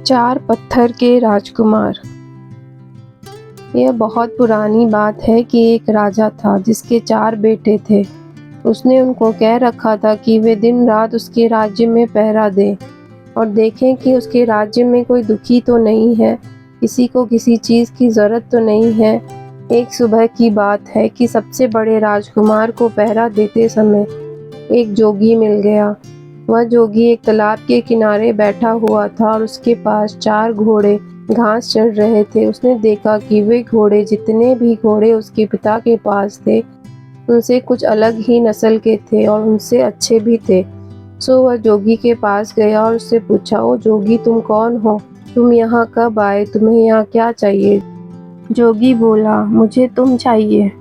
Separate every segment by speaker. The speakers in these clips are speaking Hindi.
Speaker 1: चार पत्थर के राजकुमार। यह बहुत पुरानी बात है कि एक राजा था जिसके चार बेटे थे। उसने उनको कह रखा था कि वे दिन रात उसके राज्य में पहरा दें और देखें कि उसके राज्य में कोई दुखी तो नहीं है, किसी को किसी चीज़ की ज़रूरत तो नहीं है। एक सुबह की बात है कि सबसे बड़े राजकुमार को पहरा देते समय एक जोगी मिल गया। वह जोगी एक तालाब के किनारे बैठा हुआ था और उसके पास चार घोड़े घास चर रहे थे। उसने देखा कि वे घोड़े, जितने भी घोड़े उसके पिता के पास थे, उनसे कुछ अलग ही नस्ल के थे और उनसे अच्छे भी थे। सो वह जोगी के पास गया और उससे पूछा, ओ जोगी, तुम कौन हो? तुम यहाँ कब आए? तुम्हें यहाँ क्या चाहिए? जोगी बोला, मुझे तुम चाहिए।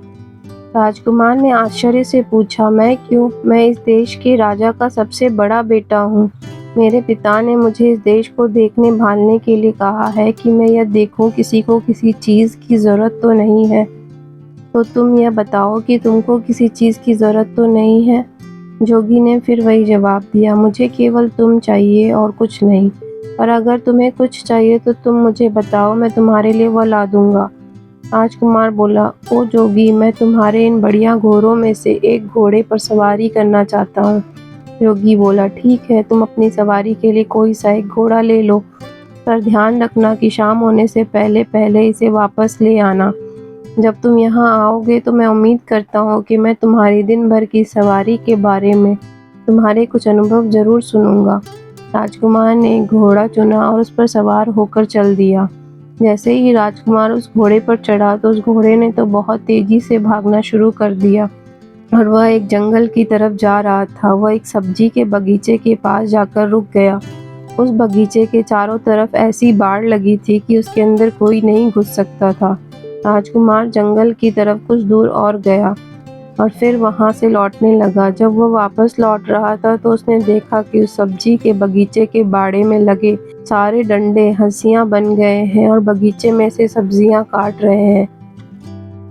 Speaker 1: राजकुमार ने आश्चर्य से पूछा, मैं क्यों? मैं इस देश के राजा का सबसे बड़ा बेटा हूँ। मेरे पिता ने मुझे इस देश को देखने भालने के लिए कहा है कि मैं यह देखूं किसी को किसी चीज़ की ज़रूरत तो नहीं है। तो तुम यह बताओ कि तुमको किसी चीज़ की ज़रूरत तो नहीं है। जोगी ने फिर वही जवाब दिया, मुझे केवल तुम चाहिए और कुछ नहीं। पर अगर तुम्हें कुछ चाहिए तो तुम मुझे बताओ, मैं तुम्हारे लिए वह ला दूंगा। राजकुमार बोला, ओ जोगी, मैं तुम्हारे इन बढ़िया घोड़ों में से एक घोड़े पर सवारी करना चाहता हूँ। जोगी बोला, ठीक है, तुम अपनी सवारी के लिए कोई सा एक घोड़ा ले लो, पर ध्यान रखना कि शाम होने से पहले पहले इसे वापस ले आना। जब तुम यहाँ आओगे तो मैं उम्मीद करता हूँ कि मैं तुम्हारी दिन भर की सवारी के बारे में तुम्हारे कुछ अनुभव जरूर सुनूंगा। राजकुमार ने एक घोड़ा चुना और उस पर सवार होकर चल दिया। जैसे ही राजकुमार उस घोड़े पर चढ़ा तो उस घोड़े ने तो बहुत तेजी से भागना शुरू कर दिया और वह एक जंगल की तरफ जा रहा था। वह एक सब्जी के बगीचे के पास जाकर रुक गया। उस बगीचे के चारों तरफ ऐसी बाड़ लगी थी कि उसके अंदर कोई नहीं घुस सकता था। राजकुमार जंगल की तरफ कुछ दूर और गया और फिर वहां से लौटने लगा। जब वह वापस लौट रहा था तो उसने देखा कि उस सब्जी के बगीचे के बाड़े में लगे सारे डंडे हंसियां बन गए हैं और बगीचे में से सब्जियां काट रहे हैं।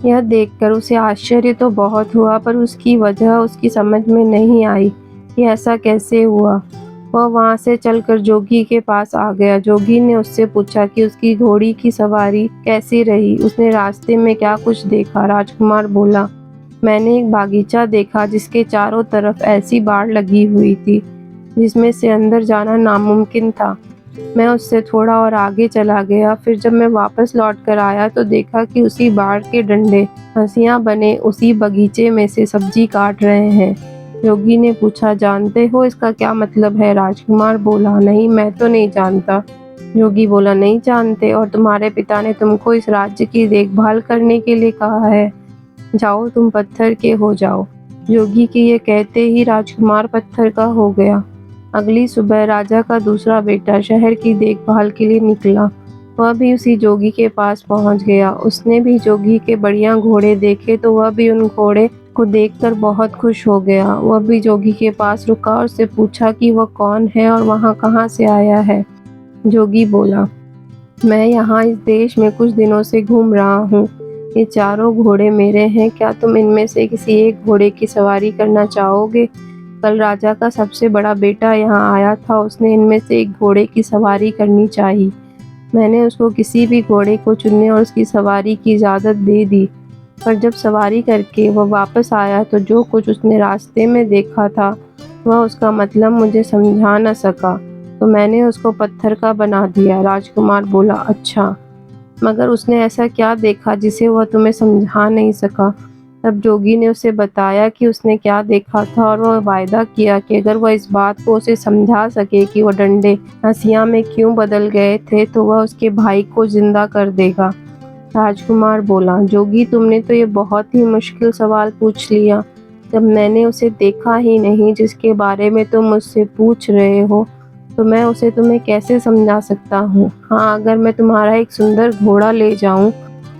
Speaker 1: यह देखकर उसे आश्चर्य तो बहुत हुआ, पर उसकी वजह उसकी समझ में नहीं आई कि ऐसा कैसे हुआ। वह वहां से चलकर जोगी के पास आ गया। जोगी ने उससे पूछा कि उसकी घोड़ी की सवारी कैसी रही, उसने रास्ते में क्या कुछ देखा। राजकुमार बोला, मैंने एक बागीचा देखा जिसके चारों तरफ ऐसी बाड़ लगी हुई थी जिसमें से अंदर जाना नामुमकिन था। मैं उससे थोड़ा और आगे चला गया। फिर जब मैं वापस लौट कर आया तो देखा कि उसी बाड़ के डंडे हंसियां बने उसी बगीचे में से सब्जी काट रहे हैं। जोगी ने पूछा, जानते हो इसका क्या मतलब है? राजकुमार बोला, नहीं, मैं तो नहीं जानता। जोगी बोला, नहीं जानते? और तुम्हारे पिता ने तुमको इस राज्य की देखभाल करने के लिए कहा है। जाओ, तुम पत्थर के हो जाओ। जोगी के ये कहते ही राजकुमार पत्थर का हो गया। अगली सुबह राजा का दूसरा बेटा शहर की देखभाल के लिए निकला। वह भी उसी जोगी के पास पहुंच गया। उसने भी जोगी के बढ़िया घोड़े देखे तो वह भी उन घोड़े को देखकर बहुत खुश हो गया। वह भी जोगी के पास रुका और उससे पूछा कि वह कौन है और वहां कहां से आया है। जोगी बोला, मैं यहाँ इस देश में कुछ दिनों से घूम रहा हूँ। ये चारों घोड़े मेरे हैं। क्या तुम इनमें से किसी एक घोड़े की सवारी करना चाहोगे? कल राजा का सबसे बड़ा बेटा यहाँ आया था। उसने इनमें से एक घोड़े की सवारी करनी चाहिए। मैंने उसको किसी भी घोड़े को चुनने और उसकी सवारी की इजाज़त दे दी, पर जब सवारी करके वह वापस आया तो जो कुछ उसने रास्ते में देखा था वह उसका मतलब मुझे समझा न सका, तो मैंने उसको पत्थर का बना दिया। राजकुमार बोला, अच्छा, मगर उसने ऐसा क्या देखा जिसे वह तुम्हें समझा नहीं सका? तब जोगी ने उसे बताया कि उसने क्या देखा था और वह वायदा किया कि अगर वह इस बात को उसे समझा सके कि वह डंडे हंसिया में क्यों बदल गए थे तो वह उसके भाई को जिंदा कर देगा। राजकुमार बोला, जोगी, तुमने तो ये बहुत ही मुश्किल सवाल पूछ लिया। जब मैंने उसे देखा ही नहीं जिसके बारे में तुम मुझसे पूछ रहे हो, तो मैं उसे तुम्हें कैसे समझा सकता हूँ? हाँ, अगर मैं तुम्हारा एक सुंदर घोड़ा ले जाऊं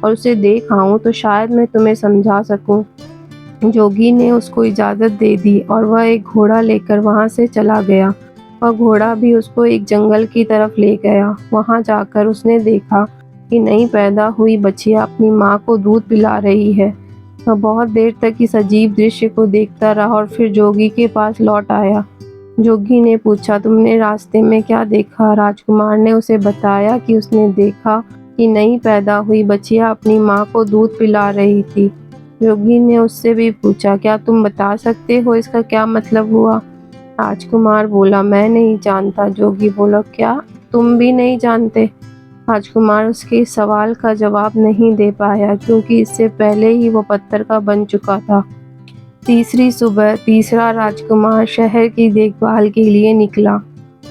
Speaker 1: और उसे देख आऊं तो शायद मैं तुम्हें समझा सकूं। जोगी ने उसको इजाज़त दे दी और वह एक घोड़ा लेकर वहां से चला गया। वह घोड़ा भी उसको एक जंगल की तरफ ले गया। वहां जाकर उसने देखा कि नई पैदा हुई बच्चियां अपनी माँ को दूध पिला रही है। वह बहुत देर तक इस अजीब दृश्य को देखता रहा और फिर जोगी के पास लौट आया। जोगी ने पूछा, तुमने रास्ते में क्या देखा? राजकुमार ने उसे बताया कि उसने देखा कि नई पैदा हुई बछिया अपनी माँ को दूध पिला रही थी। जोगी ने उससे भी पूछा, क्या तुम बता सकते हो इसका क्या मतलब हुआ? राजकुमार बोला, मैं नहीं जानता। जोगी बोला, क्या तुम भी नहीं जानते? राजकुमार उसके इस सवाल का जवाब नहीं दे पाया, क्योंकि इससे पहले ही वो पत्थर का बन चुका था। तीसरी सुबह तीसरा राजकुमार शहर की देखभाल के लिए निकला।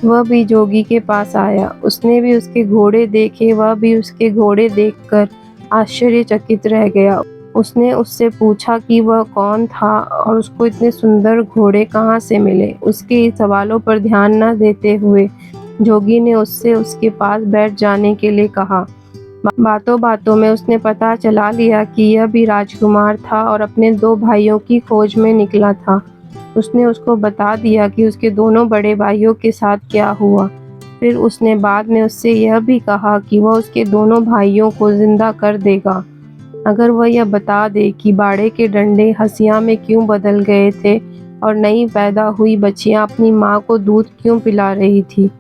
Speaker 1: वह भी जोगी के पास आया। उसने भी उसके घोड़े देखे। वह भी उसके घोड़े देखकर आश्चर्यचकित रह गया। उसने उससे पूछा कि वह कौन था और उसको इतने सुंदर घोड़े कहाँ से मिले। उसके इस सवालों पर ध्यान न देते हुए जोगी ने उससे उसके पास बैठ जाने के लिए कहा। बातों बातों में उसने पता चला लिया कि यह भी राजकुमार था और अपने दो भाइयों की खोज में निकला था। उसने उसको बता दिया कि उसके दोनों बड़े भाइयों के साथ क्या हुआ। फिर उसने बाद में उससे यह भी कहा कि वह उसके दोनों भाइयों को जिंदा कर देगा अगर वह यह बता दे कि बाड़े के डंडे हंसिया में क्यों बदल गए थे और नई पैदा हुई बच्चियां अपनी माँ को दूध क्यों पिला रही थी।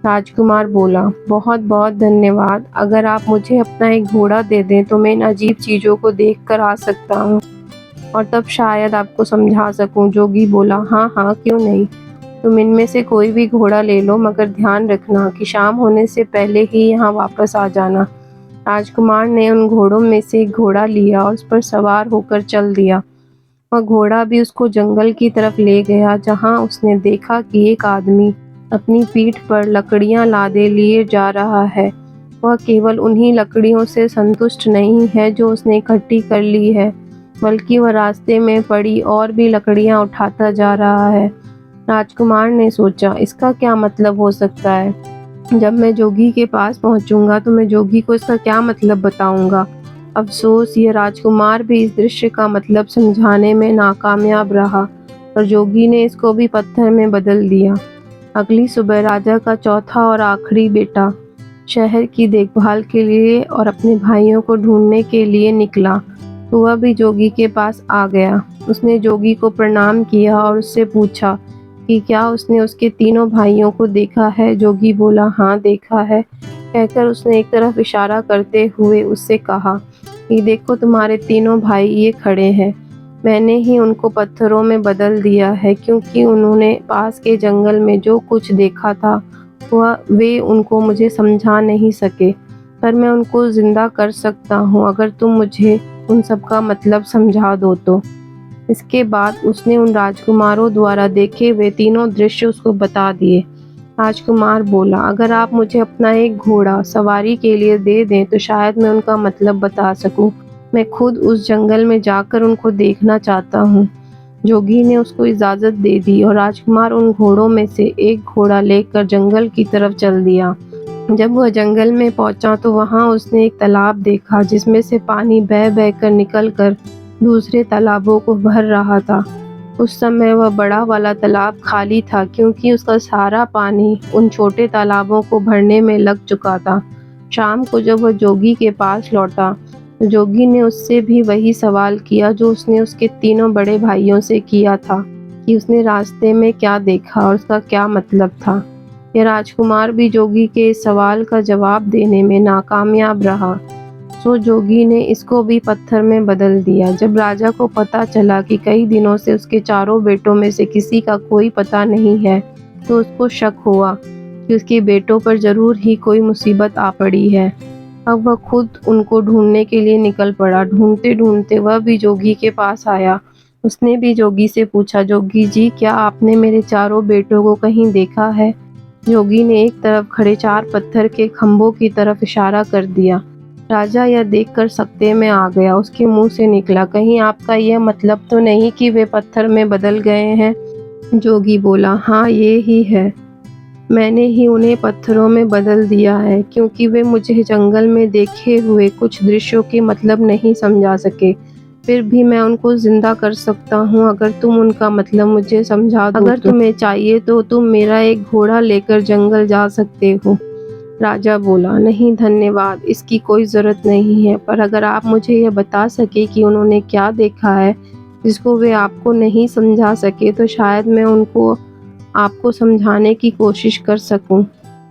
Speaker 1: राजकुमार बोला, बहुत बहुत धन्यवाद। अगर आप मुझे अपना एक घोड़ा दे दें तो मैं इन अजीब चीज़ों को देख कर आ सकता हूँ और तब शायद आपको समझा सकूं। जोगी बोला, हाँ हाँ, क्यों नहीं। तुम इनमें से कोई भी घोड़ा ले लो, मगर ध्यान रखना कि शाम होने से पहले ही यहाँ वापस आ जाना। राजकुमार ने उन घोड़ों में से एक घोड़ा लिया और उस पर सवार होकर चल दिया। वह घोड़ा भी उसको जंगल की तरफ ले गया, जहाँ उसने देखा कि एक आदमी अपनी पीठ पर लकड़ियां लादे लिए जा रहा है। वह केवल उन्हीं लकड़ियों से संतुष्ट नहीं है जो उसने इकट्ठी कर ली है, बल्कि वह रास्ते में पड़ी और भी लकड़ियां उठाता जा रहा है। राजकुमार ने सोचा, इसका क्या मतलब हो सकता है? जब मैं जोगी के पास पहुंचूंगा तो मैं जोगी को इसका क्या मतलब बताऊंगा। अफसोस, ये राजकुमार भी इस दृश्य का मतलब समझाने में नाकामयाब रहा और जोगी ने इसको भी पत्थर में बदल दिया। अगली सुबह राजा का चौथा और आखिरी बेटा शहर की देखभाल के लिए और अपने भाइयों को ढूंढने के लिए निकला, तो वह भी जोगी के पास आ गया। उसने जोगी को प्रणाम किया और उससे पूछा कि क्या उसने उसके तीनों भाइयों को देखा है। जोगी बोला, हाँ देखा है। कहकर उसने एक तरफ इशारा करते हुए उससे कहा कि देखो, तुम्हारे तीनों भाई ये खड़े हैं। मैंने ही उनको पत्थरों में बदल दिया है, क्योंकि उन्होंने पास के जंगल में जो कुछ देखा था वह वे उनको मुझे समझा नहीं सके, पर मैं उनको जिंदा कर सकता हूँ अगर तुम मुझे उन सब का मतलब समझा दो तो। इसके बाद उसने उन राजकुमारों द्वारा देखे हुए तीनों दृश्य उसको बता दिए। राजकुमार बोला, अगर आप मुझे अपना एक घोड़ा सवारी के लिए दे दें तो शायद मैं उनका मतलब बता सकूं। मैं खुद उस जंगल में जाकर उनको देखना चाहता हूँ। जोगी ने उसको इजाज़त दे दी और राजकुमार उन घोड़ों में से एक घोड़ा लेकर जंगल की तरफ चल दिया। जब वह जंगल में पहुंचा तो वहां उसने एक तालाब देखा, जिसमें से पानी बह बह कर निकल कर दूसरे तालाबों को भर रहा था। उस समय वह बड़ा वाला तालाब खाली था, क्योंकि उसका सारा पानी उन छोटे तालाबों को भरने में लग चुका था। शाम को जब वह जोगी के पास लौटा तो जोगी ने उससे भी वही सवाल किया जो उसने उसके तीनों बड़े भाइयों से किया था, कि उसने रास्ते में क्या देखा और उसका क्या मतलब था। यह राजकुमार भी जोगी के इस सवाल का जवाब देने में नाकामयाब रहा, सो जोगी ने इसको भी पत्थर में बदल दिया। जब राजा को पता चला कि कई दिनों से उसके चारों बेटों में से किसी का कोई पता नहीं है, तो उसको शक हुआ कि उसके बेटों पर जरूर ही कोई मुसीबत आ पड़ी है। अब वह खुद उनको ढूंढने के लिए निकल पड़ा। ढूंढते ढूंढते वह भी जोगी के पास आया। उसने भी जोगी से पूछा, जोगी जी, क्या आपने मेरे चारों बेटों को कहीं देखा है? जोगी ने एक तरफ खड़े चार पत्थर के खंभों की तरफ इशारा कर दिया। राजा यह देखकर सकते में आ गया। उसके मुंह से निकला, कहीं आपका यह मतलब तो नहीं कि वे पत्थर में बदल गए हैं? जोगी बोला, हाँ, ये ही है। मैंने ही उन्हें पत्थरों में बदल दिया है, क्योंकि वे मुझे जंगल में देखे हुए कुछ दृश्यों के मतलब नहीं समझा सके। फिर भी मैं उनको जिंदा कर सकता हूँ अगर तुम उनका मतलब मुझे समझा दो। अगर तुम्हें चाहिए तो तुम मेरा एक घोड़ा लेकर जंगल जा सकते हो। राजा बोला, नहीं धन्यवाद, इसकी कोई ज़रूरत नहीं है, पर अगर आप मुझे यह बता सके कि उन्होंने क्या देखा है जिसको वे आपको नहीं समझा सके, तो शायद मैं उनको आपको समझाने की कोशिश कर सकूं।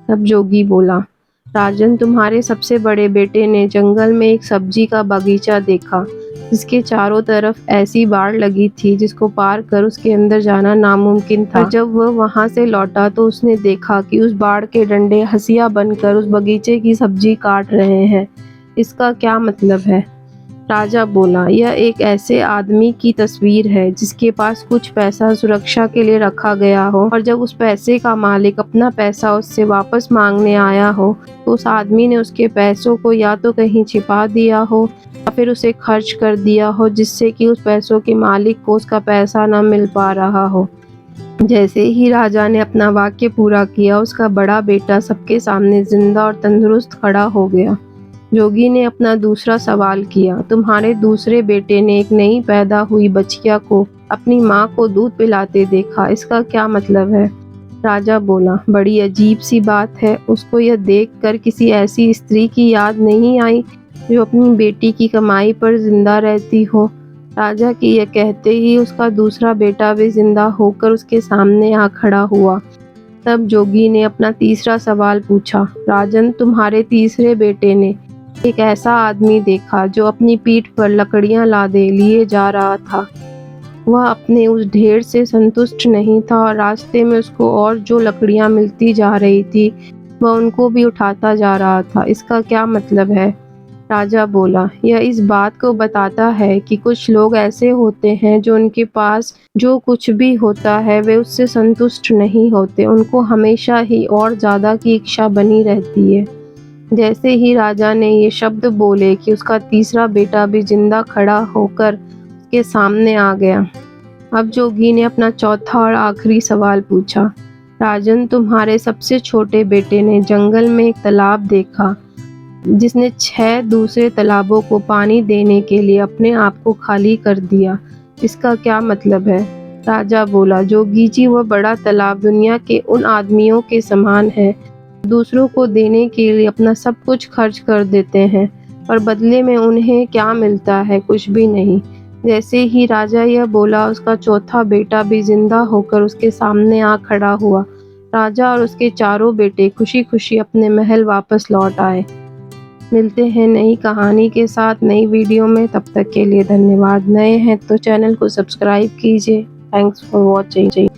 Speaker 1: तब जोगी बोला, राजन, तुम्हारे सबसे बड़े बेटे ने जंगल में एक सब्जी का बगीचा देखा जिसके चारों तरफ ऐसी बाड़ लगी थी जिसको पार कर उसके अंदर जाना नामुमकिन था। जब वह वहां से लौटा तो उसने देखा कि उस बाड़ के डंडे हंसिया बनकर उस बगीचे की सब्जी काट रहे हैं। इसका क्या मतलब है? राजा बोला, यह एक ऐसे आदमी की तस्वीर है जिसके पास कुछ पैसा सुरक्षा के लिए रखा गया हो और जब उस पैसे का मालिक अपना पैसा उससे वापस मांगने आया हो तो उस आदमी ने उसके पैसों को या तो कहीं छिपा दिया हो या फिर उसे खर्च कर दिया हो जिससे कि उस पैसों के मालिक को उसका पैसा न मिल पा रहा हो। जैसे ही राजा ने अपना वाक्य पूरा किया उसका बड़ा बेटा सबके सामने जिंदा और तंदुरुस्त खड़ा हो गया। जोगी ने अपना दूसरा सवाल किया, तुम्हारे दूसरे बेटे ने एक नई पैदा हुई बच्चिया को अपनी माँ को दूध पिलाते देखा, इसका क्या मतलब है? राजा बोला, बड़ी अजीब सी बात है। उसको यह देखकर किसी ऐसी स्त्री की याद नहीं आई जो अपनी बेटी की कमाई पर जिंदा रहती हो? राजा के यह कहते ही उसका दूसरा बेटा भी जिंदा होकर उसके सामने आ खड़ा हुआ। तब जोगी ने अपना तीसरा सवाल पूछा, राजन, तुम्हारे तीसरे बेटे ने एक ऐसा आदमी देखा जो अपनी पीठ पर लकड़ियां लादे लिए जा रहा था। वह अपने उस ढेर से संतुष्ट नहीं था और रास्ते में उसको और जो लकड़ियां मिलती जा रही थी वह उनको भी उठाता जा रहा था। इसका क्या मतलब है? राजा बोला, यह इस बात को बताता है कि कुछ लोग ऐसे होते हैं जो उनके पास जो कुछ भी होता है वे उससे संतुष्ट नहीं होते, उनको हमेशा ही और ज़्यादा की इच्छा बनी रहती है। जैसे ही राजा ने ये शब्द बोले कि उसका तीसरा बेटा भी जिंदा खड़ा होकर उसके सामने आ गया। अब जोगी ने अपना चौथा और आखिरी सवाल पूछा, राजन, तुम्हारे सबसे छोटे बेटे ने जंगल में एक तालाब देखा जिसने 6 दूसरे तालाबों को पानी देने के लिए अपने आप को खाली कर दिया, इसका क्या मतलब है? राजा बोला, जोगी जी, वह बड़ा तालाब दुनिया के उन आदमियों के समान है दूसरों को देने के लिए अपना सब कुछ खर्च कर देते हैं और बदले में उन्हें क्या मिलता है? कुछ भी नहीं। जैसे ही राजा यह बोला उसका चौथा बेटा भी जिंदा होकर उसके सामने आ खड़ा हुआ। राजा और उसके चारों बेटे खुशी खुशी अपने महल वापस लौट आए। मिलते हैं नई कहानी के साथ नई वीडियो में, तब तक के लिए धन्यवाद। नए हैं तो चैनल को सब्सक्राइब कीजिए। Thanks for watching.